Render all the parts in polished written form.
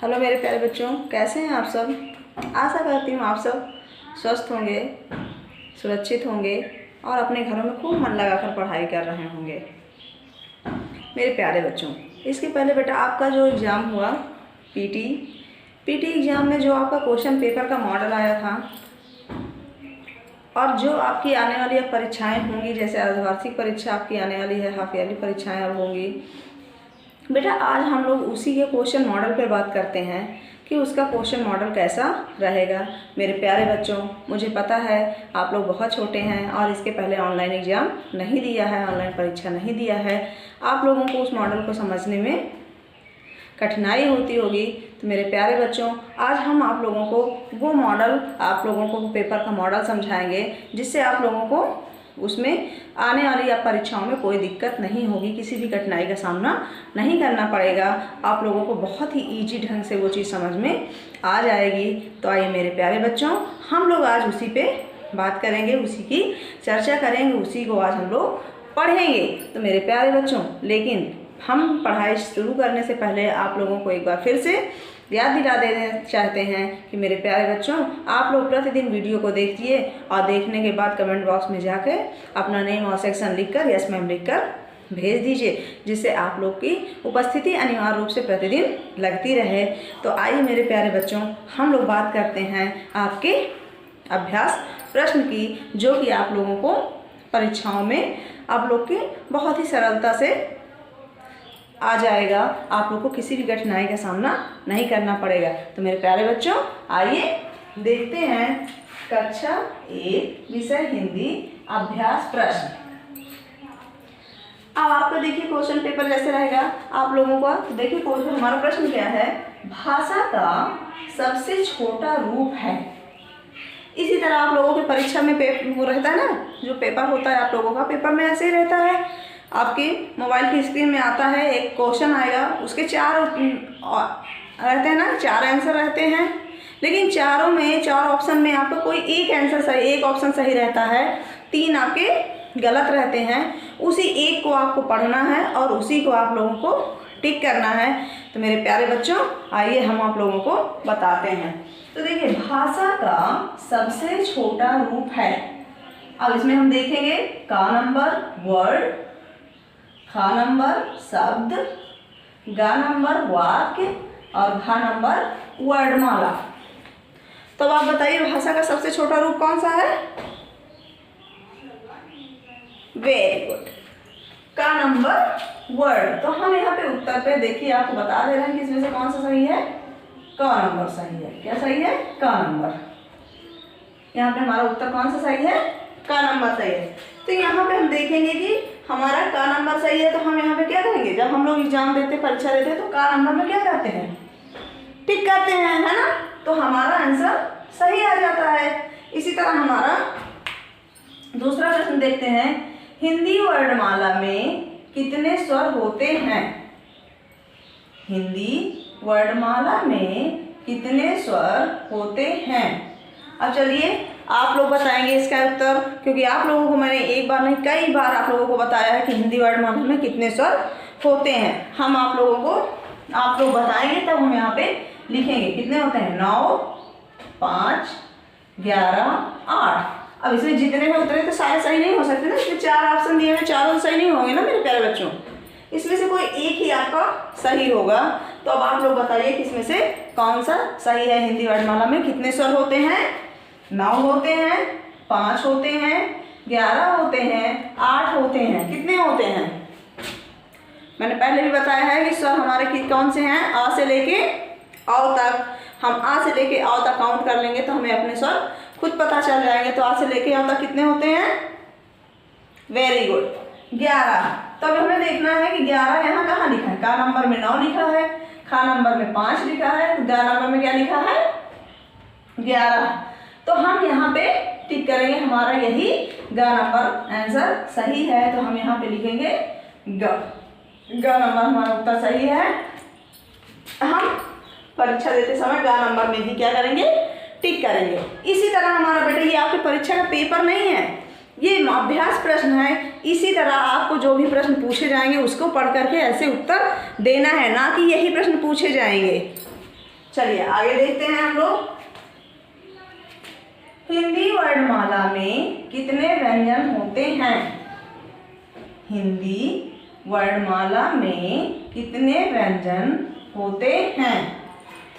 Hello मेरे प्यारे बच्चों, कैसे हैं आप सब। आशा करती हूँ आप सब स्वस्थ होंगे, सुरक्षित होंगे और अपने घरों में खूब मन लगाकर पढ़ाई कर रहे होंगे। मेरे प्यारे बच्चों, इसके पहले बेटा आपका जो एग्ज़ाम हुआ पीटी एग्ज़ाम में जो आपका क्वेश्चन पेपर का मॉडल आया था और जो आपकी आने वाली अब परीक्षाएँ होंगी, जैसे अर्धवार्षिक परीक्षा आपकी आने वाली है, हाफ ईयरली परीक्षाएँ अब होंगी बेटा, आज हम लोग उसी के क्वेश्चन मॉडल पे बात करते हैं कि उसका क्वेश्चन मॉडल कैसा रहेगा। मेरे प्यारे बच्चों, मुझे पता है आप लोग बहुत छोटे हैं और इसके पहले ऑनलाइन एग्ज़ाम नहीं दिया है, ऑनलाइन परीक्षा नहीं दिया है। आप लोगों को उस मॉडल को समझने में कठिनाई होती होगी। तो मेरे प्यारे बच्चों, आज हम आप लोगों को वो मॉडल, आप लोगों को पेपर का मॉडल समझाएंगे जिससे आप लोगों को उसमें आने वाली परीक्षाओं में कोई दिक्कत नहीं होगी, किसी भी कठिनाई का सामना नहीं करना पड़ेगा। आप लोगों को बहुत ही ईजी ढंग से वो चीज़ समझ में आ जाएगी। तो आइए मेरे प्यारे बच्चों, हम लोग आज उसी पे बात करेंगे, उसी की चर्चा करेंगे, उसी को आज हम लोग पढ़ेंगे। तो मेरे प्यारे बच्चों, लेकिन हम पढ़ाई शुरू करने से पहले आप लोगों को एक बार फिर से याद दिला देना चाहते हैं कि मेरे प्यारे बच्चों, आप लोग प्रतिदिन वीडियो को देखिए और देखने के बाद कमेंट बॉक्स में जाकर अपना नेम और सेक्शन लिखकर यस मैम लिखकर भेज दीजिए, जिससे आप लोग की उपस्थिति अनिवार्य रूप से प्रतिदिन लगती रहे। तो आइए मेरे प्यारे बच्चों, हम लोग बात करते हैं आपके अभ्यास प्रश्न की, जो कि आप लोगों को परीक्षाओं में आप लोग की बहुत ही सरलता से आ जाएगा। आप लोग को किसी भी कठिनाई का सामना नहीं करना पड़ेगा। तो मेरे प्यारे बच्चों, आइए देखते हैं कक्षा 1 विषय हिंदी अभ्यास प्रश्न। अब आपका देखिए क्वेश्चन पेपर जैसे रहेगा आप लोगों का। तो देखिए क्वेश्चन, हमारा प्रश्न क्या है, भाषा का सबसे छोटा रूप है। इसी तरह आप लोगों के परीक्षा में वो रहता है ना, जो पेपर होता है आप लोगों का, पेपर में ऐसे ही रहता है। आपके मोबाइल की स्क्रीन में आता है, एक क्वेश्चन आएगा, उसके 4 रहते हैं ना, 4 आंसर रहते हैं, लेकिन चारों में 4 ऑप्शन में आपको कोई एक आंसर सही, एक ऑप्शन सही रहता है, 3 आपके गलत रहते हैं। उसी एक को आपको पढ़ना है और उसी को आप लोगों को टिक करना है। तो मेरे प्यारे बच्चों, आइए हम आप लोगों को बताते हैं। तो देखिए, भाषा का सबसे छोटा रूप है। अब इसमें हम देखेंगे का नंबर वर्ड, खा नंबर शब्द, गा नंबर वाक्य और घा नंबर वर्णमाला। तो आप बताइए भाषा का सबसे छोटा रूप कौन सा है। वेरी गुड, का नंबर वर्ड। तो हम यहाँ पे उत्तर पे देखिए आपको बता दे रहे हैं कि इसमें से कौन सा सही है, का नंबर सही है। क्या सही है, का नंबर। यहाँ पे हमारा उत्तर कौन सा सही है, का नंबर सही है। तो यहाँ पे हम देखेंगे कि हमारा का नंबर सही है, तो हम यहाँ पे क्या करेंगे, जब हम लोग एग्जाम देते, परीक्षा देते हैं, तो का नंबर में क्या करते हैं, टिक करते हैं, है ना। तो हमारा आंसर सही आ जाता है। इसी तरह हमारा दूसरा प्रश्न देखते हैं, हिंदी वर्णमाला में कितने स्वर होते हैं। हिंदी वर्णमाला में कितने स्वर होते हैं। अब चलिए आप लोग बताएंगे इसका उत्तर, क्योंकि आप लोगों को मैंने एक बार नहीं कई बार आप लोगों को बताया है कि हिंदी वर्णमाला में कितने स्वर होते हैं। हम आप लोगों को, आप लोग बताएंगे तब हम यहाँ पे लिखेंगे कितने होते हैं, 9, 5, 11, 8। अब इसमें जितने हैं उतने तो सारे सही नहीं हो सकते ना, इसमें 4 ऑप्शन दिए हैं, चारों सही नहीं होंगे ना मेरे प्यारे बच्चों। इसमें से कोई एक ही आपका सही होगा। तो अब आप लोग बताइए कि इसमें से कौन सा सही है। हिंदी वर्णमाला में कितने स्वर होते हैं, 9 होते हैं, 5 होते हैं, 11 होते हैं, 8 होते हैं। कितने होते हैं, मैंने पहले भी बताया है कि स्वर हमारे कौन से हैं, आ से लेके औ तक। हम आ से लेके औ तक काउंट कर लेंगे तो हमें अपने स्वर खुद पता चल जाएंगे। तो आ से लेके औ तक कितने होते हैं, वेरी गुड, 11। तो अब हमें देखना है कि 11 यहाँ कहाँ लिखा है। का नंबर में 9 लिखा है, खा नंबर में 5 लिखा है, गा नंबर में क्या लिखा है, 11। तो हम यहाँ पे टिक करेंगे, हमारा यही गा नंबर आंसर सही है। तो हम यहाँ पे लिखेंगे गा नंबर हमारा उत्तर सही है। हम परीक्षा देते समय गा नंबर में ही क्या करेंगे, टिक करेंगे। इसी तरह हमारा बेटा, ये आपकी परीक्षा का पेपर नहीं है, ये अभ्यास प्रश्न है। इसी तरह आपको जो भी प्रश्न पूछे जाएंगे उसको पढ़ करके ऐसे उत्तर देना है, ना कि यही प्रश्न पूछे जाएंगे। चलिए आगे देखते हैं हम लोग। हिंदी वर्णमाला में कितने व्यंजन होते हैं? हिंदी वर्णमाला में कितने व्यंजन होते हैं?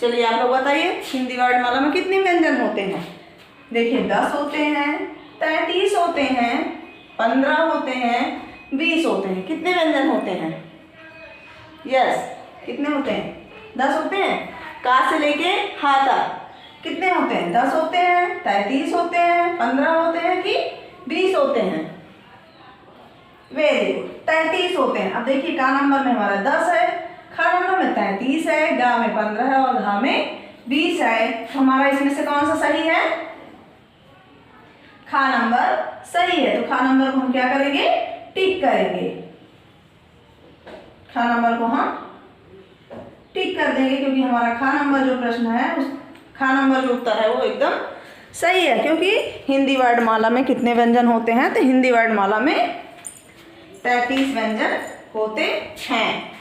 चलिए आप लोग बताइए, हिंदी वर्णमाला में कितने व्यंजन होते हैं? देखिए 10 होते हैं, 33 होते हैं, 15 होते हैं, 20 होते हैं। कितने व्यंजन होते हैं? यस, कितने होते हैं? 10 होते हैं। का से लेके हा तक कितने होते हैं? 10 होते हैं, 33 होते हैं, 15 होते हैं कि 20 होते हैं? वेरी गुड, 33 होते हैं। अब देखिए का नंबर में हमारा 10 है, खा नंबर में 33 है, गा में 15 है और घा में 20 है। तो हमारा इसमें से कौन सा सही है? खा नंबर सही है। तो खा नंबर को हम क्या करेंगे? टिक करेंगे। खा नंबर को हम टिक कर देंगे क्योंकि हमारा खा नंबर जो प्रश्न है, उस खा नंबर जो उत्तर है वो एकदम सही है। क्योंकि हिंदी वर्णमाला में कितने व्यंजन होते हैं? तो हिंदी वर्णमाला में 33 व्यंजन होते हैं।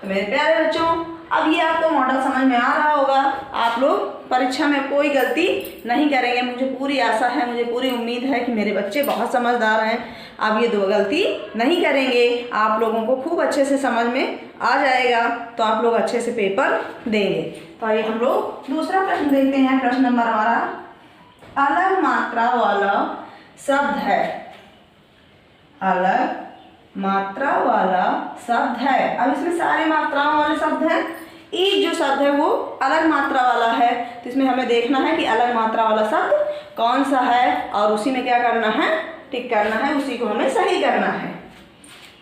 तो मेरे प्यारे बच्चों, अब ये आपको मॉडल समझ में आ रहा होगा। आप लोग परीक्षा में कोई गलती नहीं करेंगे, मुझे पूरी आशा है, मुझे पूरी उम्मीद है कि मेरे बच्चे बहुत समझदार हैं। अब ये 2 गलती नहीं करेंगे, आप लोगों को खूब अच्छे से समझ में आ जाएगा, तो आप लोग अच्छे से पेपर देंगे। तो आइए हम लोग दूसरा प्रश्न देखते हैं। प्रश्न नंबर हमारा, अलग मात्रा वाला शब्द है। अलग मात्रा वाला शब्द है। अब इसमें सारे मात्राओं वाले शब्द हैं, एक जो शब्द है वो अलग मात्रा वाला है। तो इसमें हमें देखना है कि अलग मात्रा वाला शब्द कौन सा है और उसी में क्या करना है? टिक करना है, उसी को हमें सही करना है।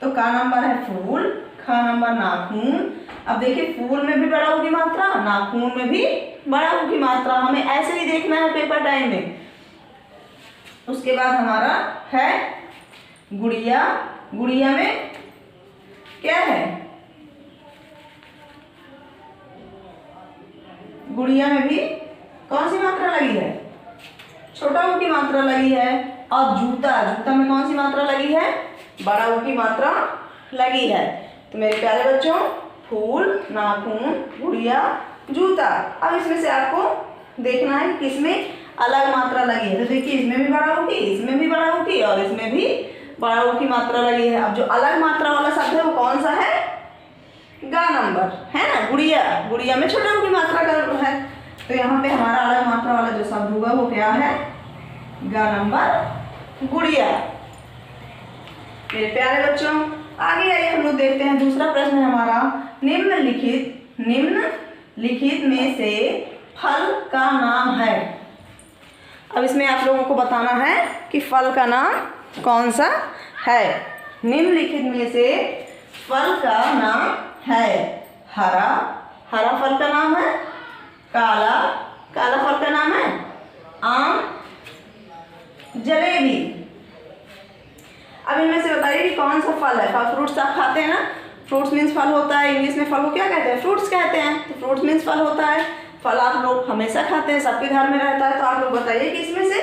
तो का नंबर है फूल, खा नंबर नाखून। अब देखिए फूल में भी बड़ा ऊ की मात्रा, नाखून में भी बड़ा ऊ की मात्रा, हमें ऐसे ही देखना है पेपर टाइम में। उसके बाद हमारा है गुड़िया। गुड़िया में क्या है? गुड़िया में भी कौन सी मात्रा लगी है? छोटा ऊ की मात्रा लगी है। और जूता, जूता में कौन सी मात्रा लगी है? बड़ा ऊ की मात्रा लगी है। तो मेरे प्यारे बच्चों, फूल, नाखून, गुड़िया, जूता। अब इसमें से आपको देखना है किसमें अलग मात्रा लगी है। तो देखिए इसमें भी बड़ा ऊ की, इसमें भी बड़ा ऊ की और इसमें भी बड़ा ऊ की मात्रा लगी है। अब जो अलग मात्रा वाला शब्द है वो कौन सा है? गा नंबर है ना, गुड़िया। गुड़िया में छोटा ऊ की मात्रा का है। तो यहाँ पे हमारा अलग मात्रा वाला जो शब्द होगा वो क्या है? गा नंबर गुड़िया। मेरे प्यारे बच्चों, आगे आइए हम लोग देखते हैं। दूसरा प्रश्न है हमारा, निम्नलिखित में से फल का नाम है। अब इसमें आप लोगों को बताना है कि फल का नाम कौन सा है। निम्नलिखित में से फल का नाम है। हरा, हरा फल का नाम है। काला, काला फल का नाम है। आम, जलेबी। अब इनमें से बताइए कि कौन सा फल है। फल, फ्रूट्स आप खाते हैं ना, फ्रूट्स मीन्स फल होता है। इंग्लिश में फल को क्या कहते हैं? फ्रूट्स कहते हैं। तो फ्रूट्स मीन्स फल होता है। फल आप लोग हमेशा खाते हैं, सबके घर में रहता है। तो आप लोग बताइए कि इसमें से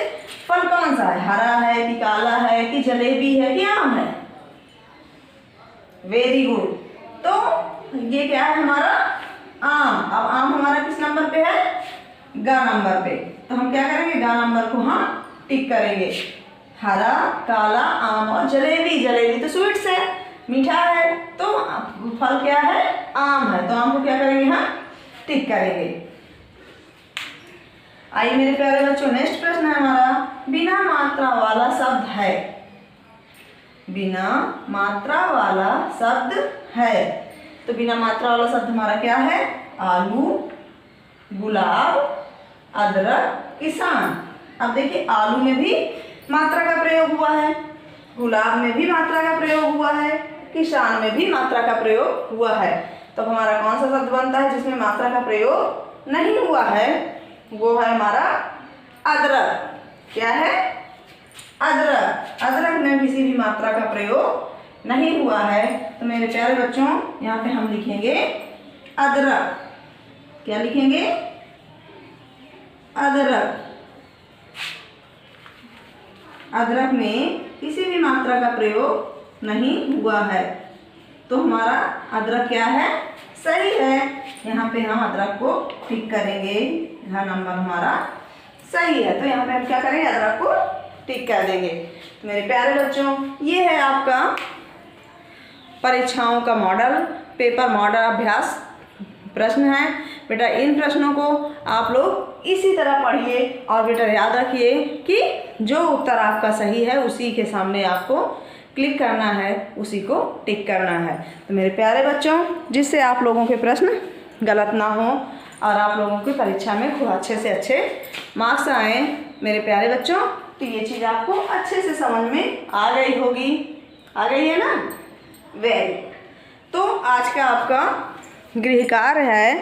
फल कौन सा है? हरा है कि काला है कि जलेबी है कि आम है? Very good. तो ये क्या है हमारा? आम। अब आम हमारा किस नंबर पे है? गा नंबर पे। तो हम क्या करेंगे? गा नंबर को हम टिक करेंगे। हरा, काला, आम और जलेबी। जलेबी तो स्वीट्स है, मीठा है। तो फल क्या है? आम है। तो आम को क्या करेंगे? हम टिक करेंगे। आइए मेरे प्यारे बच्चों, नेक्स्ट प्रश्न है हमारा, बिना मात्रा वाला शब्द है। बिना मात्रा वाला शब्द है। तो बिना मात्रा वाला शब्द हमारा क्या है? आलू, गुलाब, अदरक, किसान। अब देखिए आलू में भी मात्रा का प्रयोग हुआ है, गुलाब में भी मात्रा का प्रयोग हुआ है, किसान में भी मात्रा का प्रयोग हुआ है। तो हमारा कौन सा शब्द बनता है जिसमें मात्रा का प्रयोग नहीं हुआ है? वो है हमारा अदरक। क्या है? अदरक। अदरक में किसी भी मात्रा का प्रयोग नहीं हुआ है। तो मेरे प्यारे बच्चों, यहाँ पे हम लिखेंगे अदरक। क्या लिखेंगे? अदरक। अदरक में किसी भी मात्रा का प्रयोग नहीं हुआ है। तो हमारा अदरक क्या है? सही है। यहाँ पे हम अदरक को टिक करेंगे। यहाँ नंबर हमारा सही है, तो यहाँ पे हम क्या करेंगे, अदरक को टिक कर देंगे। तो मेरे प्यारे बच्चों, ये है आपका परीक्षाओं का मॉडल, पेपर मॉडल अभ्यास प्रश्न है। बेटा इन प्रश्नों को आप लोग इसी तरह पढ़िए और बेटा याद रखिए कि जो उत्तर आपका सही है उसी के सामने आपको क्लिक करना है, उसी को टिक करना है। तो मेरे प्यारे बच्चों, जिससे आप लोगों के प्रश्न गलत ना हो और आप लोगों की परीक्षा में खूब अच्छे से अच्छे मार्क्स आए मेरे प्यारे बच्चों, तो ये चीज़ आपको अच्छे से समझ में आ गई होगी, आ गई है ना? वेरी। तो आज का आपका गृह कार्य है,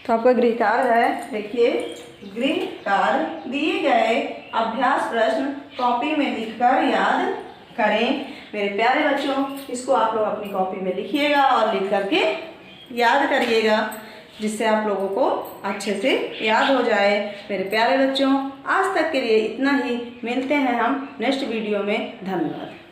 तो आपका गृह कार्य है, देखिए गृह कार्य दिए गए अभ्यास प्रश्न कॉपी में लिखकर याद करें। मेरे प्यारे बच्चों, इसको आप लोग अपनी कॉपी में लिखिएगा और लिख करके याद करिएगा, जिससे आप लोगों को अच्छे से याद हो जाए। मेरे प्यारे बच्चों, आज तक के लिए इतना ही, मिलते हैं हम नेक्स्ट वीडियो में। धन्यवाद।